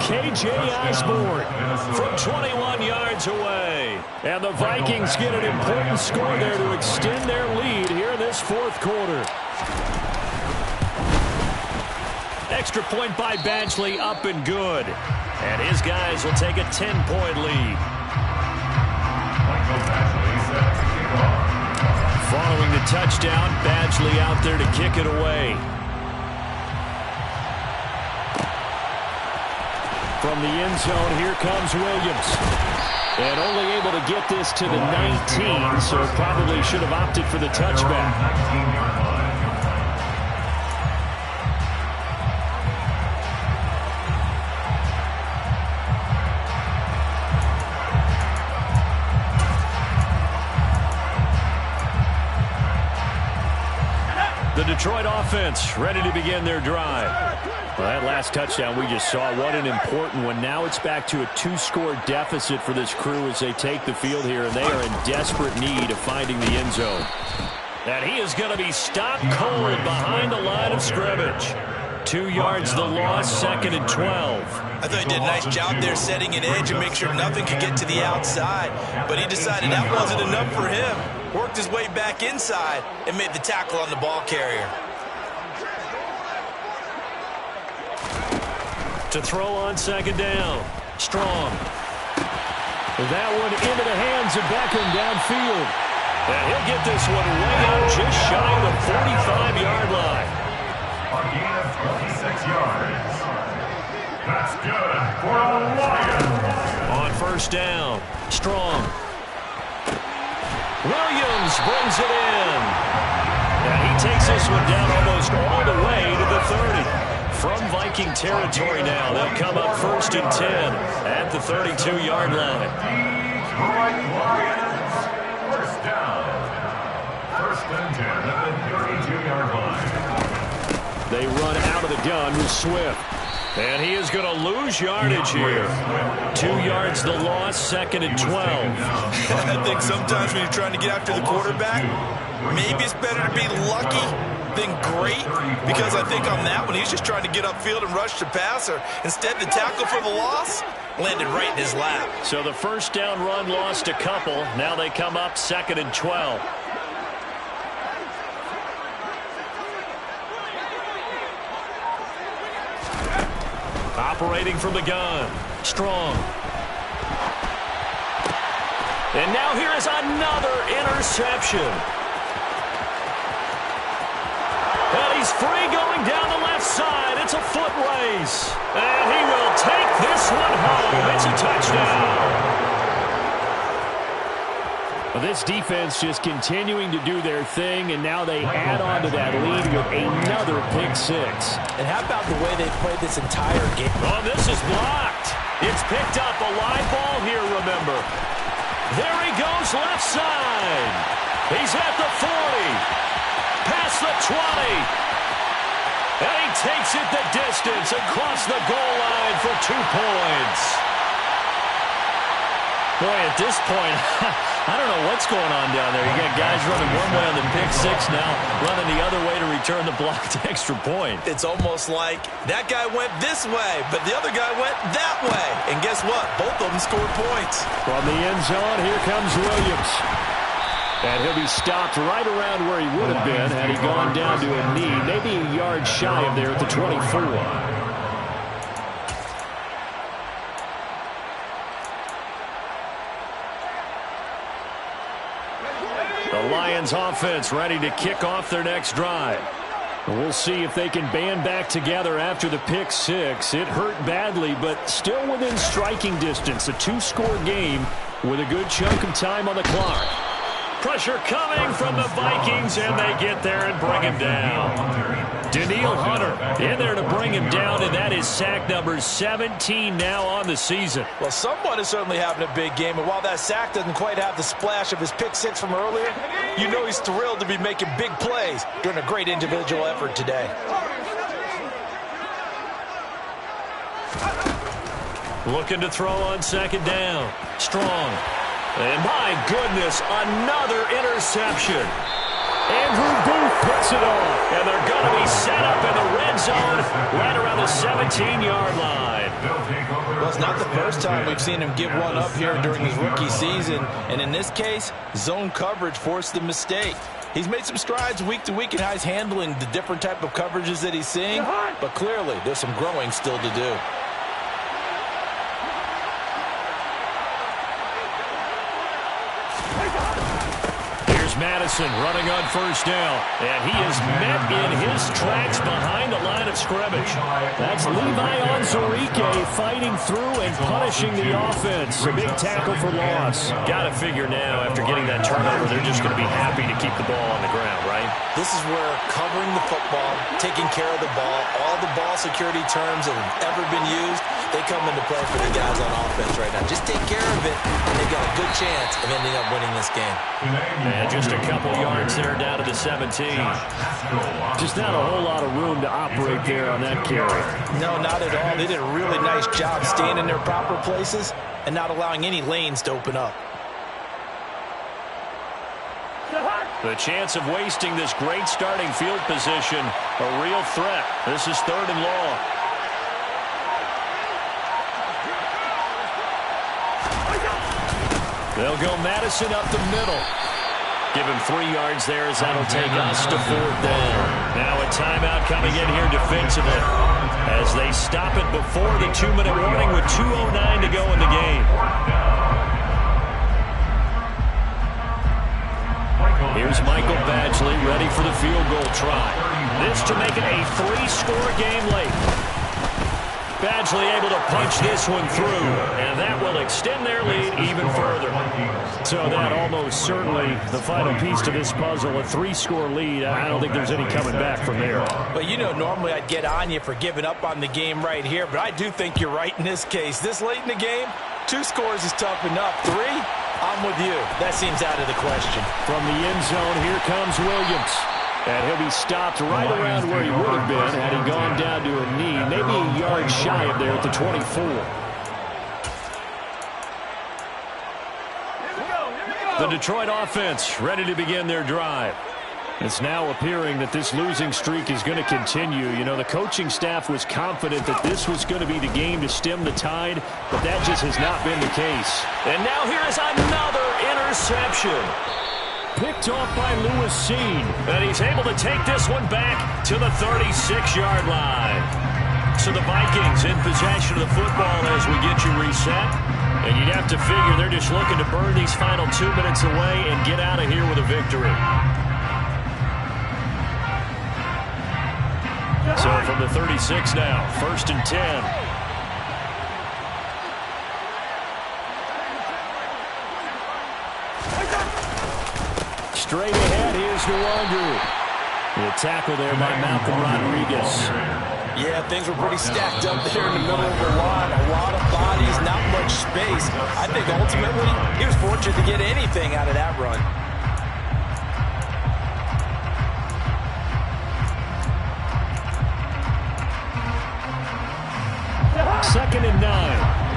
KJ Osborne from 21 yards away. And the Vikings get an important score there to extend their lead here in this 4th quarter. Extra point by Badgley, up and good. And his guys will take a 10-point lead. Michael Badgley set to kick off. Following the touchdown, Badgley out there to kick it away. From the end zone, here comes Williams. And only able to get this to the 19, so probably should have opted for the touchback. 19-yard line. The Detroit offense ready to begin their drive. Well, that last touchdown we just saw, what an important one. Now it's back to a 2-score deficit for this crew as they take the field here, and they are in desperate need of finding the end zone. And he is going to be stopped cold behind the line of scrimmage. 2 yards the loss, 2nd and 12. I thought he did a nice job there setting an edge and make sure nothing could get to the outside. But he decided that wasn't enough for him. Worked his way back inside and made the tackle on the ball carrier. To throw on 2nd down. Strong. That one into the hands of Beckham downfield. And he'll get this one way out just shy of the 45-yard line. A gain of 26 yards. That's good for the Lions. On 1st down, Strong. Williams brings it in. And he takes this one down almost all the way to the 30. From Viking territory now, they'll come up 1st and 10 at the 32-yard line. Detroit Lions. 1st down. 1st and 10 at the 32-yard line. They run out of the gun with Swift. And he is going to lose yardage here. 2 yards the loss, 2nd and 12. I think sometimes when you're trying to get after the quarterback, maybe it's better to be lucky than great, because I think on that one he's just trying to get upfield and rush the passer. Instead, the tackle for the loss landed right in his lap. So the 1st down run lost a couple. Now they come up 2nd and 12. Operating from the gun. Strong. And now here is another interception. And he's free going down the left side. It's a foot race. And he will take this one home. It's a touchdown. Well, this defense just continuing to do their thing, and now they add on to that lead with another pick 6. And how about the way they played this entire game? Oh, this is blocked. It's picked up. A live ball here, remember. There he goes left side. He's at the 40. Past the 20. And he takes it the distance across the goal line for 2 points. Boy, at this point, I don't know what's going on down there. You got guys running one way on the pick 6 now, running the other way to return the blocked extra point. It's almost like that guy went this way, but the other guy went that way. And guess what? Both of them scored points. From the end zone, here comes Williams. And he'll be stopped right around where he would have been had he gone down to a knee, maybe a yard shy of there at the 24. The Lions offense ready to kick off their next drive. We'll see if they can band back together after the pick 6. It hurt badly, but still within striking distance. A 2-score game with a good chunk of time on the clock. Pressure coming from the Vikings, and they get there and bring him down. Danielle Hunter in there to bring him down, and that is sack number 17 now on the season. Well, someone is certainly having a big game, and while that sack doesn't quite have the splash of his pick 6 from earlier, you know he's thrilled to be making big plays during a great individual effort today. Looking to throw on 2nd down. Strong. And my goodness, another interception. Andrew Booth puts it on. And they're going to be set up in the red zone right around the 17-yard line. Well, it's not the first time we've seen him give one up here during his rookie season. And in this case, zone coverage forced the mistake. He's made some strides week to week in how he's handling the different type of coverages that he's seeing. But clearly, there's some growing still to do. Madison running on first down. And he is met in his tracks behind the line of scrimmage. That's Levi Onwuzurike fighting through and punishing the offense. A big tackle for loss. Got to figure now, after getting that turnover, they're just going to be happy to keep the ball on the ground, right? This is where covering the football, taking care of the ball, all the ball security terms that have ever been used, they come into play for the guys on offense right now. Just take care of it, and they've got a good chance of ending up winning this game. And just a couple yards there down to the 17. Just not a whole lot of room to operate there on that carry. No, not at all. They did a really nice job staying in their proper places and not allowing any lanes to open up. The chance of wasting this great starting field position, a real threat. This is 3rd and long. They'll go Madison up the middle. Give him 3 yards there as that'll take us to 4th down. Now a timeout coming in here defensively as they stop it before the 2-minute warning with 2:09 to go in the game. Here's Michael Badgley ready for the field goal try. This to make it a 3-score game late. Badgley able to punch this one through, and that will extend their lead even further. So that almost certainly the final piece to this puzzle, a 3-score lead. I don't think there's any coming back from there. But you know, normally I'd get on you for giving up on the game right here, but I do think you're right in this case. This late in the game, 2 scores is tough enough. 3, I'm with you. That seems out of the question. From the end zone, here comes Williams. And he'll be stopped right around where he would have been had he gone down to a knee, maybe a yard shy of there at the 24. The Detroit offense ready to begin their drive. It's now appearing that this losing streak is going to continue. You know, the coaching staff was confident that this was going to be the game to stem the tide, but that just has not been the case. And now here is another interception. Picked off by Lewis Cine. And he's able to take this one back to the 36-yard line. So the Vikings in possession of the football as we get you reset. And you'd have to figure they're just looking to burn these final 2 minutes away and get out of here with a victory. So from the 36 now, 1st and 10. Straight ahead, here's Nwangu. The tackle there by Malcolm Rodriguez. Yeah, things were pretty stacked up there in the middle of the line. A lot of bodies, not much space. I think ultimately he was fortunate to get anything out of that run. 2nd and 9.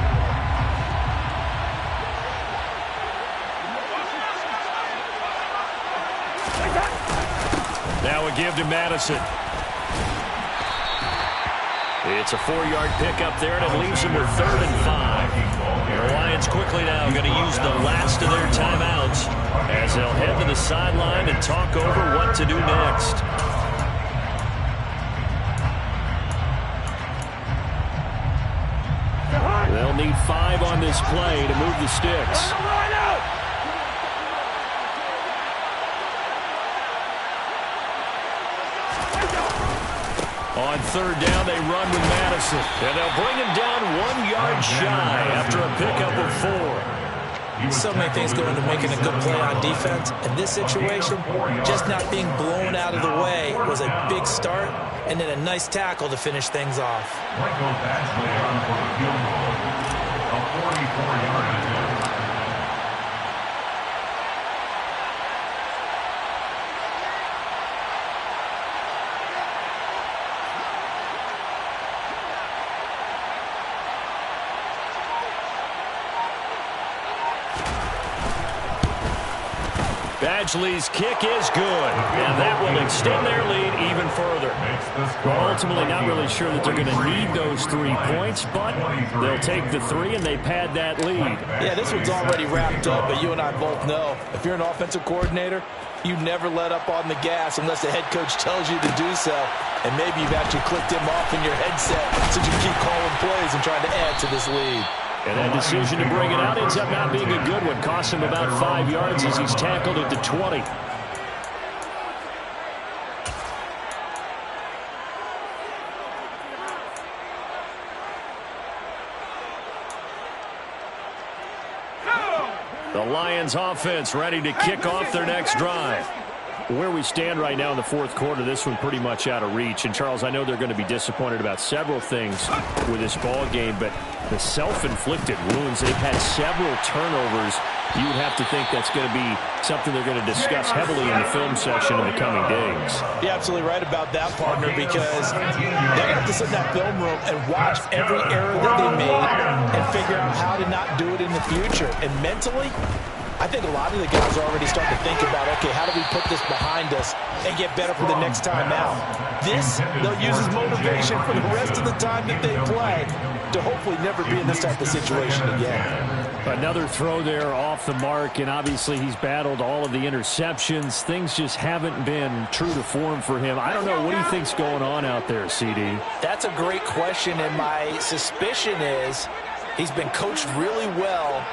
Now a give to Madison. It's a 4-yard pickup there, and it leaves them with 3rd and 5. The Lions quickly now going to use the last of their timeouts as they'll head to the sideline and talk over what to do next. They'll need 5 on this play to move the sticks. On 3rd down, they run with Madison. And they'll bring him down 1 yard shy after a pickup of 4. So many things go into making a good play on defense. In this situation, just not being blown out of the way was a big start, and then a nice tackle to finish things off. Michael Badgley on for the field goal. A 44-yard attempt. Badgley's kick is good, and that will extend their lead even further. Well, ultimately not really sure that they're going to need those 3 points, but they'll take the 3 and they pad that lead. Yeah, this one's already wrapped up, but you and I both know if you're an offensive coordinator, you never let up on the gas unless the head coach tells you to do so. And maybe you've actually clicked him off in your headset so you can keep calling plays and trying to add to this lead. And that decision to bring it out ends up not being a good one. Cost him about 5 yards as he's tackled at the 20. The Lions offense ready to kick off their next drive. Where we stand right now in the fourth quarter, this one pretty much out of reach. And, Charles, I know they're going to be disappointed about several things with this ball game, but the self-inflicted wounds, they've had several turnovers. You would have to think that's going to be something they're going to discuss heavily in the film session in the coming days. You're absolutely right about that, partner, because they're going to have to sit in that film room and watch every error that they made and figure out how to not do it in the future. And mentally, I think a lot of the guys are already starting to think about, okay, how do we put this behind us and get better for the next time out? This, they'll use as motivation for the rest of the time that they play to hopefully never be in this type of situation again. Another throw there off the mark, and obviously he's battled all of the interceptions. Things just haven't been true to form for him. I don't know. What do you think's going on out there, CD? That's a great question, and my suspicion is he's been coached really well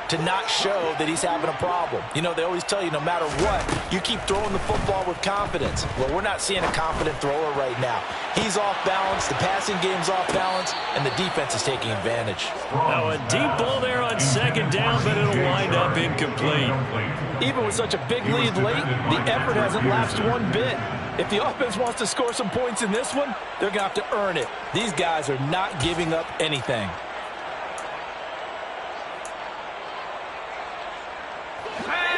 to not show that he's having a problem. You know, they always tell you no matter what, you keep throwing the football with confidence. Well, we're not seeing a confident thrower right now. He's off balance, the passing game's off balance, and the defense is taking advantage. Now a deep ball there on second down, but it'll wind up incomplete. Even with such a big lead late, the effort hasn't lapsed one bit. If the offense wants to score some points in this one, they're going to have to earn it. These guys are not giving up anything.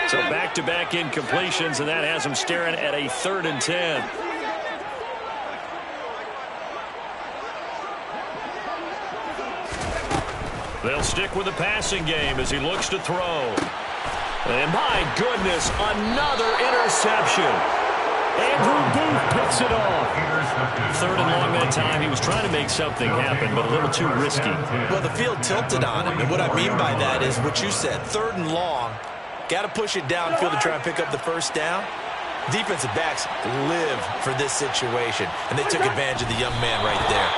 So back-to-back incompletions, and that has them staring at a 3rd and 10. They'll stick with the passing game as he looks to throw. And my goodness, another interception. Andrew Booth picks it off. 3rd and long that time. He was trying to make something happen, but a little too risky. Well, the field tilted on him, and what I mean by that is what you said, 3rd and long. Got to push it downfield to try and pick up the first down. Defensive backs live for this situation, and they took advantage of the young man right there.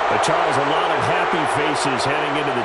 But Charles, a lot of happy faces heading into the